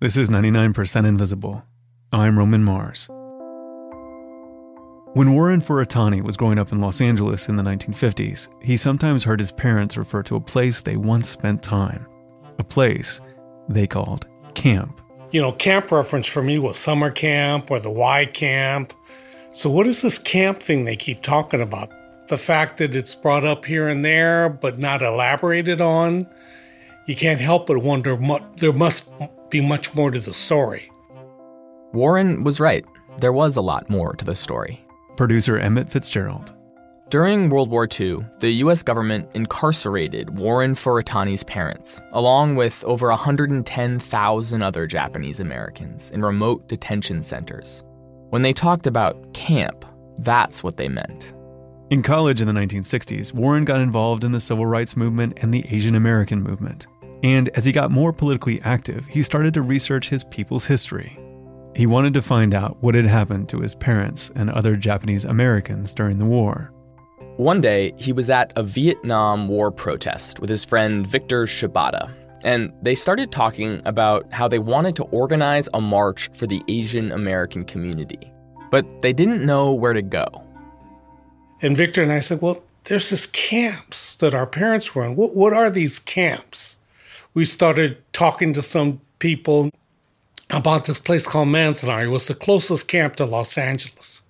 This is 99% Invisible. I'm Roman Mars. When Warren Furutani was growing up in Los Angeles in the 1950s, he sometimes heard his parents refer to a place they once spent time. A place they called camp. You know, camp reference for me was summer camp or the Y camp. So what is this camp thing they keep talking about? The fact that it's brought up here and there, but not elaborated on. You can't help but wonder, there must be much more to the story. Warren was right. There was a lot more to the story. Producer Emmett Fitzgerald. During World War II, the U.S. government incarcerated Warren Furutani's parents, along with over 110,000 other Japanese Americans in remote detention centers. When they talked about camp, that's what they meant. In college in the 1960s, Warren got involved in the civil rights movement and the Asian American movement. And as he got more politically active, he started to research his people's history. He wanted to find out what had happened to his parents and other Japanese Americans during the war. One day, he was at a Vietnam War protest with his friend Victor Shibata, and they started talking about how they wanted to organize a march for the Asian American community, but they didn't know where to go. And Victor and I said, well, there's this camps that our parents were in. What are these camps? We started talking to some people about this place called Manzanar. It was the closest camp to Los Angeles.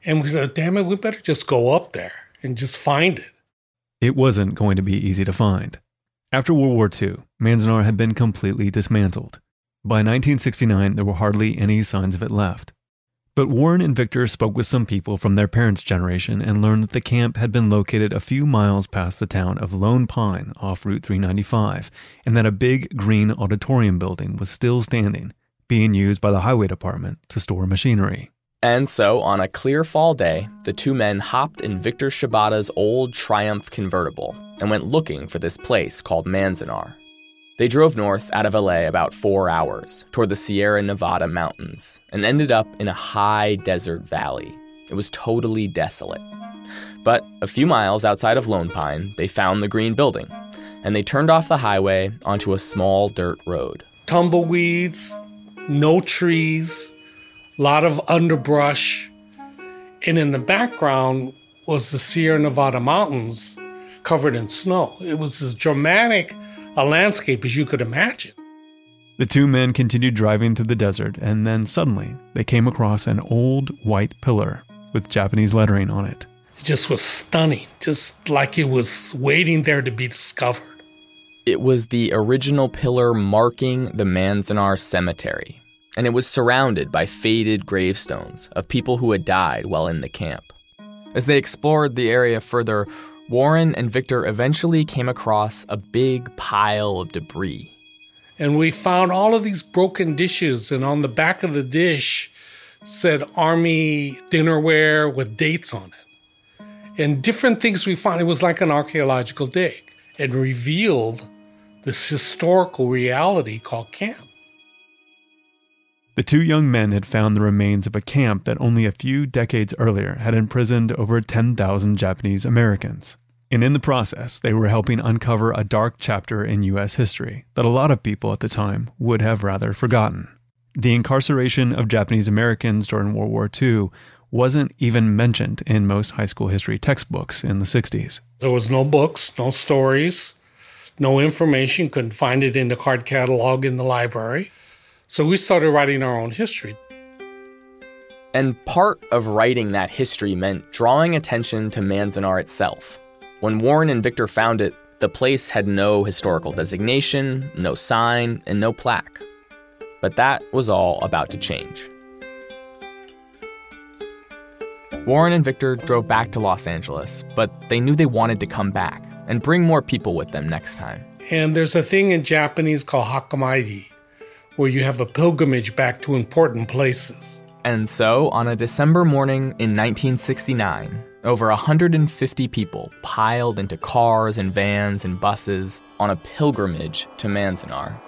And we said, damn it, we better just go up there and just find it. It wasn't going to be easy to find. After World War II, Manzanar had been completely dismantled. By 1969, there were hardly any signs of it left. But Warren and Victor spoke with some people from their parents' generation and learned that the camp had been located a few miles past the town of Lone Pine off Route 395, and that a big green auditorium building was still standing, being used by the highway department to store machinery. And so, on a clear fall day, the two men hopped in Victor Shibata's old Triumph convertible and went looking for this place called Manzanar. They drove north out of LA about 4 hours toward the Sierra Nevada mountains and ended up in a high desert valley. It was totally desolate. But a few miles outside of Lone Pine, they found the green building, and they turned off the highway onto a small dirt road. Tumbleweeds, no trees, a lot of underbrush, and in the background was the Sierra Nevada mountains covered in snow. It was as dramatic a landscape as you could imagine. The two men continued driving through the desert, and then suddenly they came across an old white pillar with Japanese lettering on it. It just was stunning, just like it was waiting there to be discovered. It was the original pillar marking the Manzanar Cemetery, and it was surrounded by faded gravestones of people who had died while in the camp. As they explored the area further, Warren and Victor eventually came across a big pile of debris. And we found all of these broken dishes, and on the back of the dish said Army dinnerware with dates on it. And different things we found. It was like an archaeological dig, and revealed this historical reality called camp. The two young men had found the remains of a camp that only a few decades earlier had imprisoned over 10,000 Japanese Americans. And in the process, they were helping uncover a dark chapter in U.S. history that a lot of people at the time would have rather forgotten. The incarceration of Japanese Americans during World War II wasn't even mentioned in most high school history textbooks in the 60s. There was no books, no stories, no information, couldn't find it in the card catalog in the library. So we started writing our own history. And part of writing that history meant drawing attention to Manzanar itself. When Warren and Victor found it, the place had no historical designation, no sign, and no plaque. But that was all about to change. Warren and Victor drove back to Los Angeles, but they knew they wanted to come back and bring more people with them next time. And there's a thing in Japanese called hakamaigi, where you have a pilgrimage back to important places. And so, on a December morning in 1969, over 150 people piled into cars and vans and buses on a pilgrimage to Manzanar.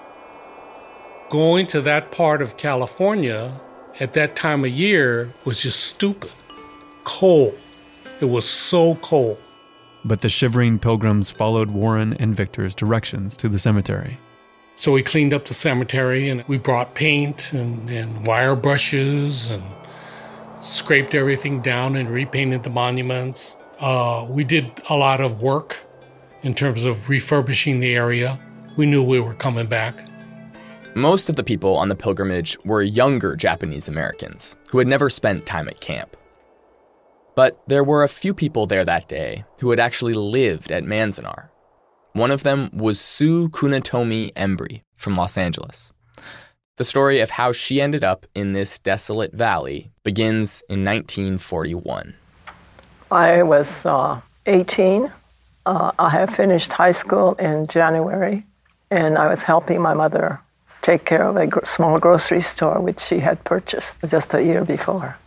Going to that part of California at that time of year was just stupid. Cold. It was so cold. But the shivering pilgrims followed Warren and Victor's directions to the cemetery. So we cleaned up the cemetery, and we brought paint and wire brushes and scraped everything down and repainted the monuments. We did a lot of work in terms of refurbishing the area. We knew we were coming back. Most of the people on the pilgrimage were younger Japanese Americans who had never spent time at camp. But there were a few people there that day who had actually lived at Manzanar. One of them was Sue Kunitomi Embry from Los Angeles. The story of how she ended up in this desolate valley begins in 1941. I was 18. I had finished high school in January, and I was helping my mother take care of a small grocery store which she had purchased just a year before.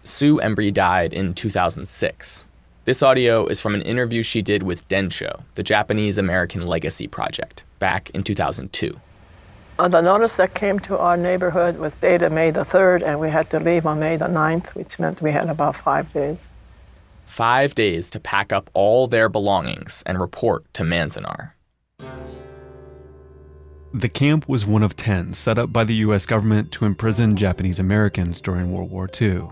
Sue Embry died in 2006. This audio is from an interview she did with Densho, the Japanese American Legacy Project, back in 2002. The notice that came to our neighborhood was dated May the 3rd, and we had to leave on May the 9th, which meant we had about 5 days. 5 days to pack up all their belongings and report to Manzanar. The camp was one of 10 set up by the U.S. government to imprison Japanese Americans during World War II.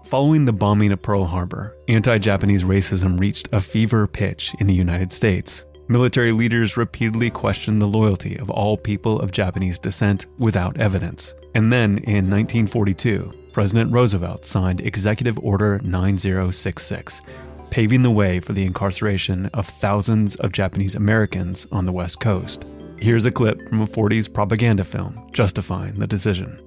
Following the bombing of Pearl Harbor, anti-Japanese racism reached a fever pitch in the United States. Military leaders repeatedly questioned the loyalty of all people of Japanese descent without evidence. And then, in 1942, President Roosevelt signed Executive Order 9066, paving the way for the incarceration of thousands of Japanese Americans on the West Coast. Here's a clip from a 40s propaganda film justifying the decision.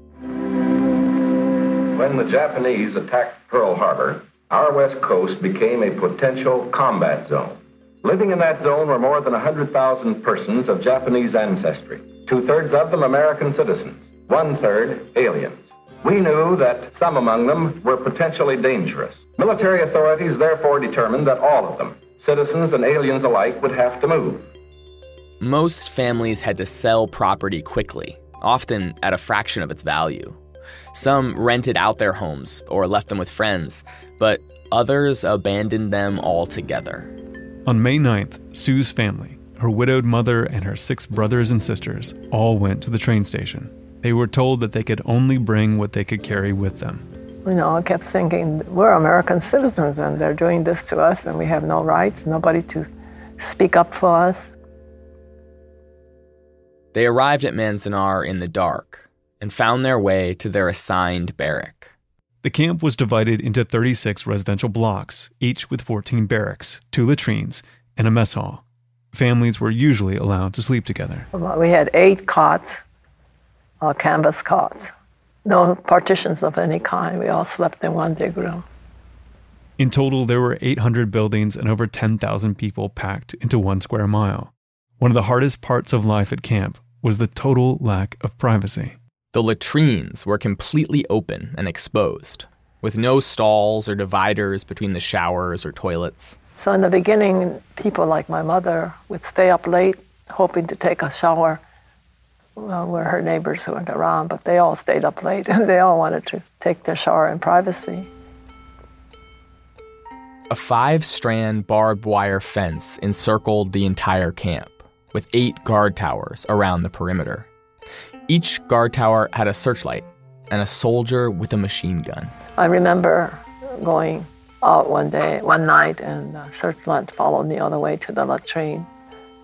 When the Japanese attacked Pearl Harbor, our West Coast became a potential combat zone. Living in that zone were more than 100,000 persons of Japanese ancestry, 2/3 of them American citizens, 1/3 aliens. We knew that some among them were potentially dangerous. Military authorities therefore determined that all of them, citizens and aliens alike, would have to move. Most families had to sell property quickly, often at a fraction of its value. Some rented out their homes or left them with friends, but others abandoned them altogether. On May 9th, Sue's family, her widowed mother and her 6 brothers and sisters, all went to the train station. They were told that they could only bring what they could carry with them. You know, I kept thinking, we're American citizens and they're doing this to us and we have no rights, nobody to speak up for us. They arrived at Manzanar in the dark and found their way to their assigned barrack. The camp was divided into 36 residential blocks, each with 14 barracks, 2 latrines, and a mess hall. Families were usually allowed to sleep together. We had 8 cots, canvas cots. No partitions of any kind. We all slept in one big room. In total, there were 800 buildings and over 10,000 people packed into 1 square mile. One of the hardest parts of life at camp was the total lack of privacy. The latrines were completely open and exposed, with no stalls or dividers between the showers or toilets. So in the beginning, people like my mother would stay up late, hoping to take a shower. Well, we're her neighbors who weren't around, but they all stayed up late, and they all wanted to take their shower in privacy. A 5-strand barbed wire fence encircled the entire camp, with 8 guard towers around the perimeter. Each guard tower had a searchlight and a soldier with a machine gun. I remember going out one night, and the searchlight followed me all the way to the latrine.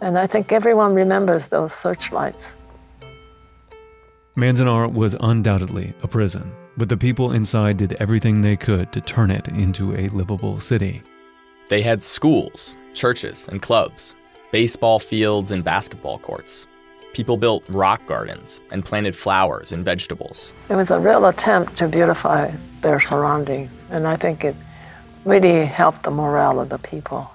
And I think everyone remembers those searchlights. Manzanar was undoubtedly a prison, but the people inside did everything they could to turn it into a livable city. They had schools, churches, and clubs, baseball fields and basketball courts. People built rock gardens and planted flowers and vegetables. It was a real attempt to beautify their surroundings, and I think it really helped the morale of the people.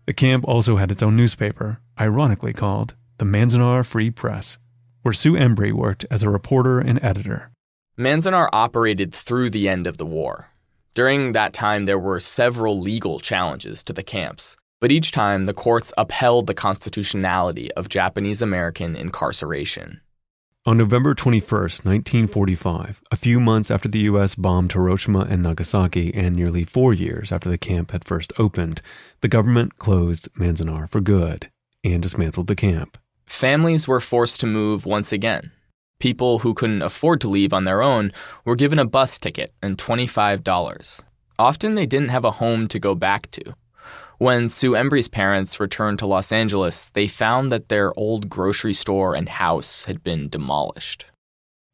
The camp also had its own newspaper, ironically called the Manzanar Free Press, where Sue Embry worked as a reporter and editor. Manzanar operated through the end of the war. During that time, there were several legal challenges to the camps, but each time the courts upheld the constitutionality of Japanese American incarceration. On November 21st, 1945, a few months after the U.S. bombed Hiroshima and Nagasaki and nearly 4 years after the camp had first opened, the government closed Manzanar for good and dismantled the camp. Families were forced to move once again. People who couldn't afford to leave on their own were given a bus ticket and $25. Often they didn't have a home to go back to. When Sue Embry's parents returned to Los Angeles, they found that their old grocery store and house had been demolished.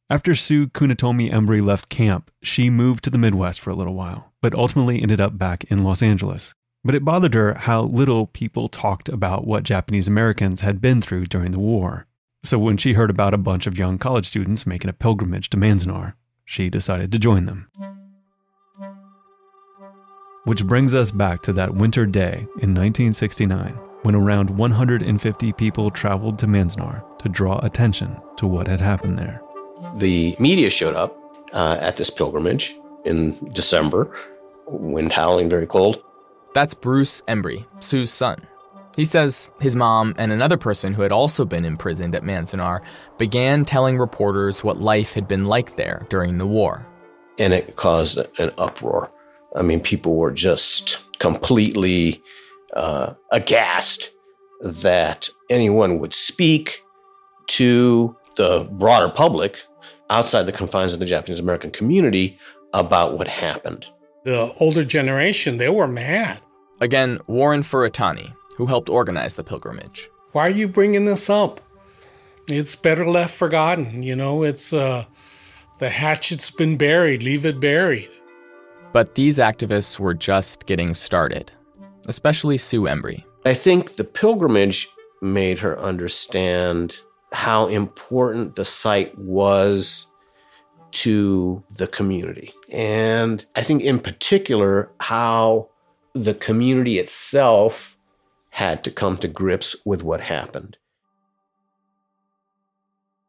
After Sue Kunitomi Embry left camp, she moved to the Midwest for a little while, but ultimately ended up back in Los Angeles. But it bothered her how little people talked about what Japanese Americans had been through during the war. So when she heard about a bunch of young college students making a pilgrimage to Manzanar, she decided to join them. Which brings us back to that winter day in 1969, when around 150 people traveled to Manzanar to draw attention to what had happened there. The media showed up at this pilgrimage in December, wind howling, very cold. That's Bruce Embry, Sue's son. He says his mom and another person who had also been imprisoned at Manzanar began telling reporters what life had been like there during the war. And it caused an uproar. I mean, people were just completely aghast that anyone would speak to the broader public outside the confines of the Japanese American community about what happened. The older generation, they were mad. Again, Warren Furutani, who helped organize the pilgrimage. Why are you bringing this up? It's better left forgotten. It's the hatchet's been buried. Leave it buried. But these activists were just getting started, especially Sue Embry. I think the pilgrimage made her understand how important the site was to the community. And I think in particular, how the community itself had to come to grips with what happened.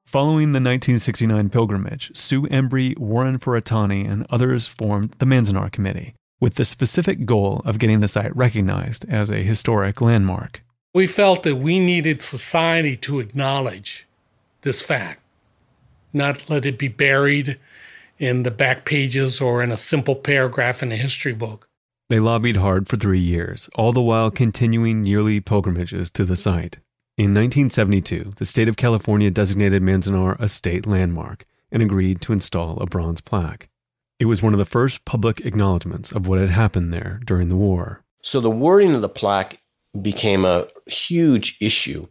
Following the 1969 pilgrimage, Sue Embry, Warren Furutani, and others formed the Manzanar Committee with the specific goal of getting the site recognized as a historic landmark. We felt that we needed society to acknowledge this fact, not let it be buried in the back pages or in a simple paragraph in a history book. They lobbied hard for 3 years, all the while continuing yearly pilgrimages to the site. In 1972, the state of California designated Manzanar a state landmark and agreed to install a bronze plaque. It was one of the first public acknowledgments of what had happened there during the war. So the wording of the plaque became a huge issue.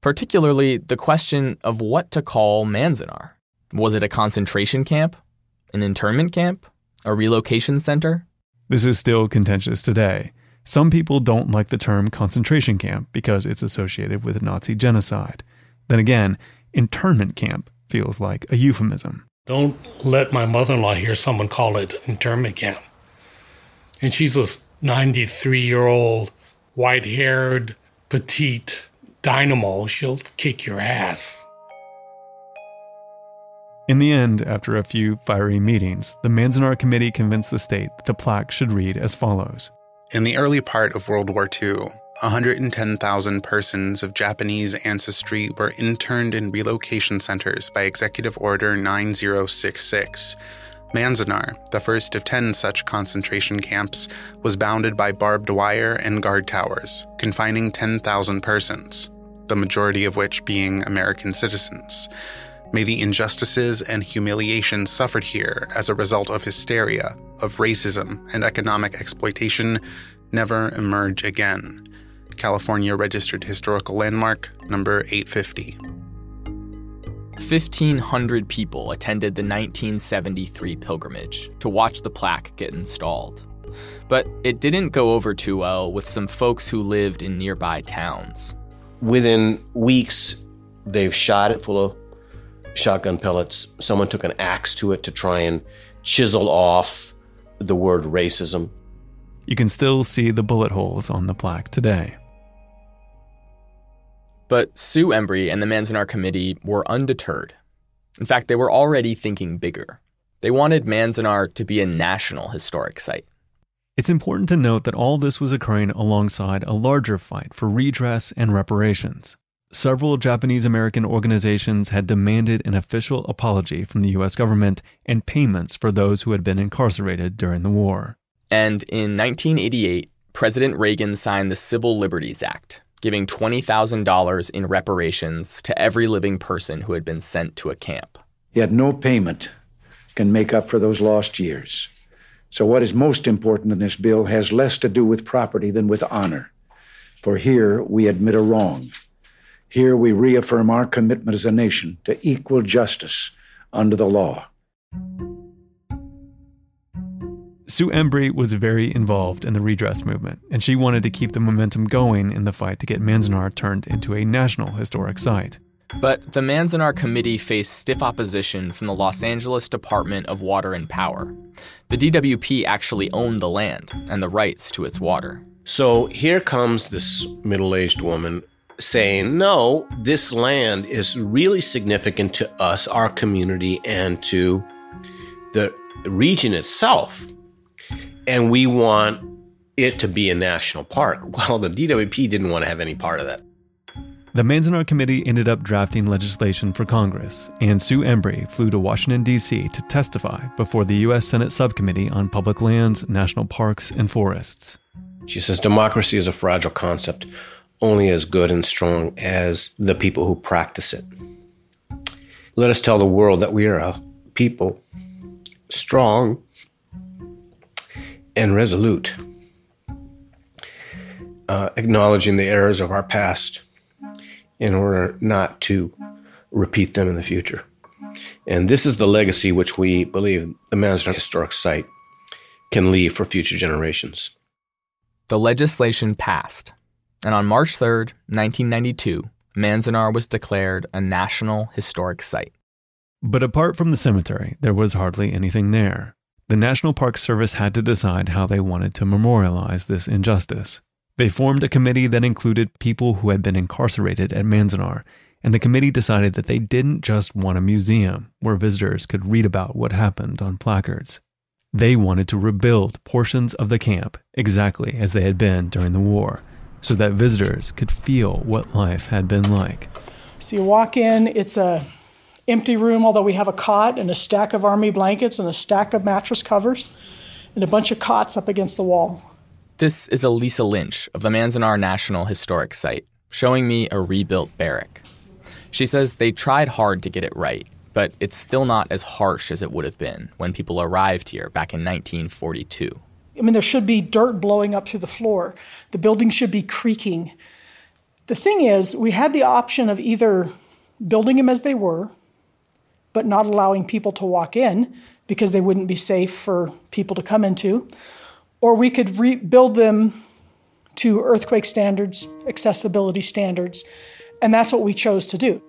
Particularly the question of what to call Manzanar. Was it a concentration camp? An internment camp? A relocation center? This is still contentious today. Some people don't like the term concentration camp because it's associated with Nazi genocide. Then again, internment camp feels like a euphemism. Don't let my mother-in-law hear someone call it internment camp. And she's a 93-year-old, white-haired, petite dynamo. She'll kick your ass. In the end, after a few fiery meetings, the Manzanar Committee convinced the state that the plaque should read as follows. In the early part of World War II, 110,000 persons of Japanese ancestry were interned in relocation centers by Executive Order 9066. Manzanar, the first of 10 such concentration camps, was bounded by barbed wire and guard towers, confining 10,000 persons, the majority of which being American citizens. May the injustices and humiliation suffered here as a result of hysteria, of racism, and economic exploitation never emerge again. California Registered Historical Landmark, number 850. 1,500 people attended the 1973 pilgrimage to watch the plaque get installed. But it didn't go over too well with some folks who lived in nearby towns. Within weeks, they've shot it full of shotgun pellets. Someone took an axe to it to try and chisel off the word racism. You can still see the bullet holes on the plaque today. But Sue Embry and the Manzanar Committee were undeterred. In fact, they were already thinking bigger. They wanted Manzanar to be a national historic site. It's important to note that all this was occurring alongside a larger fight for redress and reparations. Several Japanese American organizations had demanded an official apology from the U.S. government and payments for those who had been incarcerated during the war. And in 1988, President Reagan signed the Civil Liberties Act, giving $20,000 in reparations to every living person who had been sent to a camp. Yet no payment can make up for those lost years. So what is most important in this bill has less to do with property than with honor. For here we admit a wrong. Here we reaffirm our commitment as a nation to equal justice under the law. Sue Embree was very involved in the redress movement, and she wanted to keep the momentum going in the fight to get Manzanar turned into a national historic site. But the Manzanar Committee faced stiff opposition from the Los Angeles Department of Water and Power. The DWP actually owned the land and the rights to its water. So here comes this middle-aged woman saying, no, this land is really significant to us, our community, and to the region itself. And we want it to be a national park. Well, the DWP didn't want to have any part of that. The Manzanar Committee ended up drafting legislation for Congress, and Sue Embree flew to Washington, D.C. to testify before the U.S. Senate Subcommittee on Public Lands, National Parks, and Forests. She says democracy is a fragile concept, only as good and strong as the people who practice it. Let us tell the world that we are a people strong and resolute, acknowledging the errors of our past in order not to repeat them in the future. And this is the legacy which we believe the Manzanar Historic Site can leave for future generations. The legislation passed, and on March 3rd, 1992, Manzanar was declared a National Historic Site. But apart from the cemetery, there was hardly anything there. The National Park Service had to decide how they wanted to memorialize this injustice. They formed a committee that included people who had been incarcerated at Manzanar, and the committee decided that they didn't just want a museum where visitors could read about what happened on placards. They wanted to rebuild portions of the camp exactly as they had been during the war, so that visitors could feel what life had been like. So you walk in, it's a empty room, although we have a cot and a stack of army blankets and a stack of mattress covers and a bunch of cots up against the wall. This is Elisa Lynch of the Manzanar National Historic Site, showing me a rebuilt barrack. She says they tried hard to get it right, but it's still not as harsh as it would have been when people arrived here back in 1942. I mean, there should be dirt blowing up through the floor. The building should be creaking. The thing is, we had the option of either building them as they were, but not allowing people to walk in because they wouldn't be safe for people to come into, or we could rebuild them to earthquake standards, accessibility standards, and that's what we chose to do.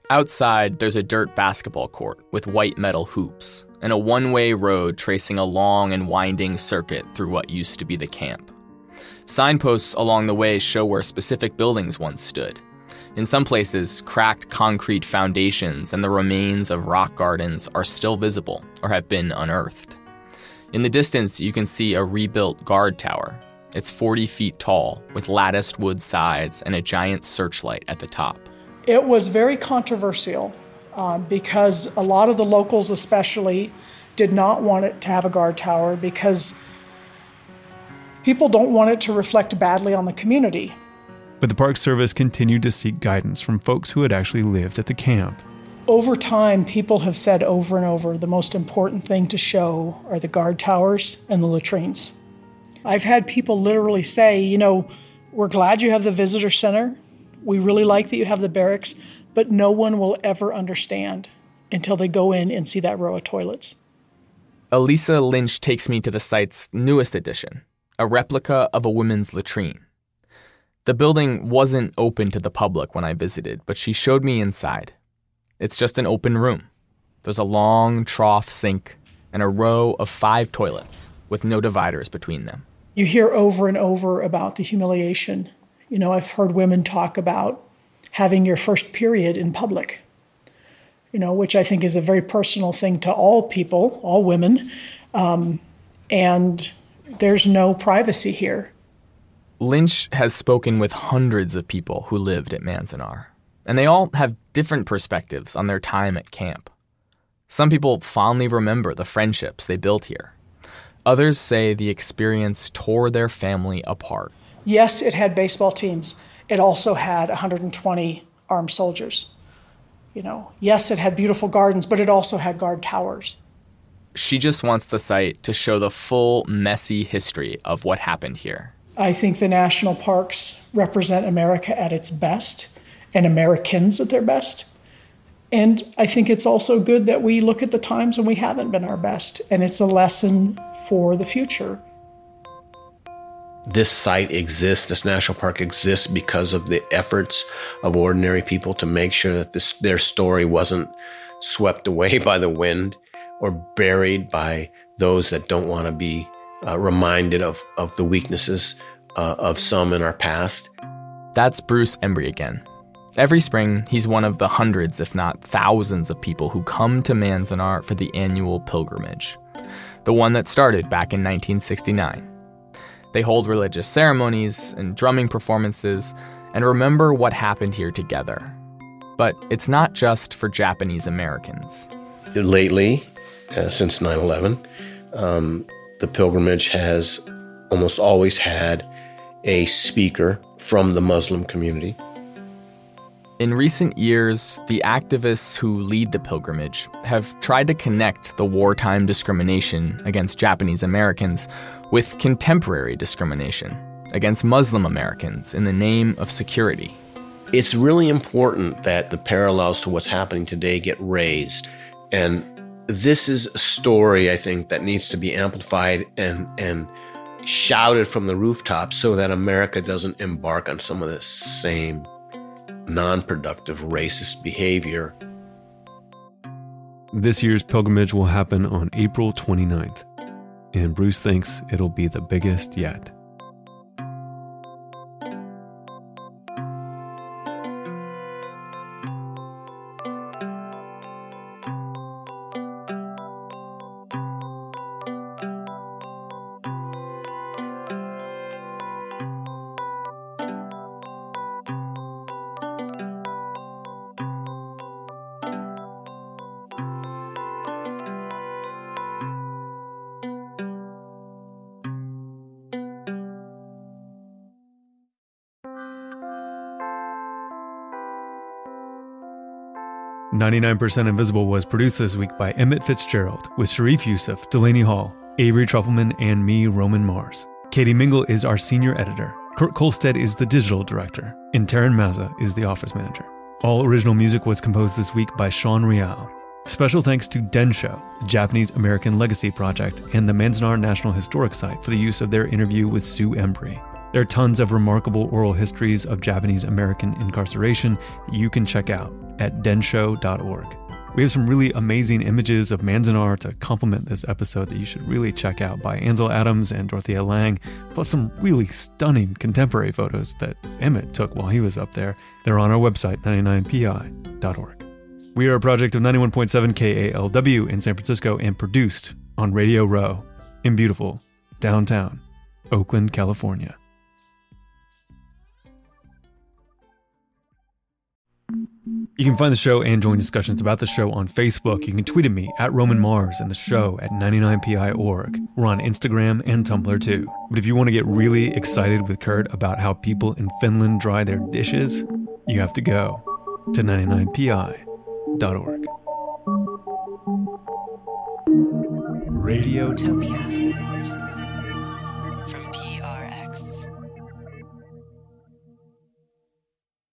Outside, there's a dirt basketball court with white metal hoops and a one-way road tracing a long and winding circuit through what used to be the camp. Signposts along the way show where specific buildings once stood. In some places, cracked concrete foundations and the remains of rock gardens are still visible or have been unearthed. In the distance, you can see a rebuilt guard tower. It's 40 feet tall with latticed wood sides and a giant searchlight at the top. It was very controversial because a lot of the locals especially did not want it to have a guard tower because people don't want it to reflect badly on the community. But the Park Service continued to seek guidance from folks who had actually lived at the camp. Over time, people have said over and over, the most important thing to show are the guard towers and the latrines. I've had people literally say, you know, we're glad you have the visitor center. We really like that you have the barracks, but no one will ever understand until they go in and see that row of toilets. Elisa Lynch takes me to the site's newest addition, a replica of a women's latrine. The building wasn't open to the public when I visited, but she showed me inside. It's just an open room. There's a long trough sink and a row of 5 toilets with no dividers between them. You hear over and over about the humiliation. You know, I've heard women talk about having your first period in public, you know, which I think is a very personal thing to all people, all women. And there's no privacy here. Lynch has spoken with hundreds of people who lived at Manzanar, and they all have different perspectives on their time at camp. Some people fondly remember the friendships they built here. Others say the experience tore their family apart. Yes, it had baseball teams. It also had 120 armed soldiers. Yes, it had beautiful gardens, but it also had guard towers. She just wants the site to show the full, messy history of what happened here. I think the national parks represent America at its best and Americans at their best. And I think it's also good that we look at the times when we haven't been our best, and it's a lesson for the future. This site exists, this national park exists because of the efforts of ordinary people to make sure that their story wasn't swept away by the wind or buried by those that don't want to be reminded of the weaknesses of some in our past. That's Bruce Embry again. Every spring, he's one of the hundreds, if not thousands, of people who come to Manzanar for the annual pilgrimage, the one that started back in 1969. They hold religious ceremonies and drumming performances and remember what happened here together. But it's not just for Japanese Americans. Lately, since 9/11, the pilgrimage has almost always had a speaker from the Muslim community. In recent years, the activists who lead the pilgrimage have tried to connect the wartime discrimination against Japanese Americans with contemporary discrimination against Muslim Americans in the name of security. It's really important that the parallels to what's happening today get raised. And this is a story, I think, that needs to be amplified and shouted from the rooftops so that America doesn't embark on some of the same non-productive racist behavior. This year's pilgrimage will happen on April 29th, and Bruce thinks it'll be the biggest yet. "99% Invisible" was produced this week by Emmett Fitzgerald, with Sharif Youssef, Delaney Hall, Avery Trufelman, and me, Roman Mars. Katie Mingle is our senior editor. Kurt Kolstead is the digital director, and Taryn Mazza is the office manager. All original music was composed this week by Sean Rial. Special thanks to Densho, the Japanese American Legacy Project, and the Manzanar National Historic Site for the use of their interview with Sue Embry. There are tons of remarkable oral histories of Japanese American incarceration that you can check out at densho.org. We have some really amazing images of Manzanar to complement this episode that you should really check out by Ansel Adams and Dorothea Lange, plus some really stunning contemporary photos that Emmett took while he was up there. They're on our website, 99pi.org. We are a project of 91.7 KALW in San Francisco and produced on Radio Row in beautiful downtown Oakland, California. You can find the show and join discussions about the show on Facebook. You can tweet at me at Roman Mars and the show at 99pi.org. We're on Instagram and Tumblr too. But if you want to get really excited with Kurt about how people in Finland dry their dishes, you have to go to 99pi.org. Radiotopia.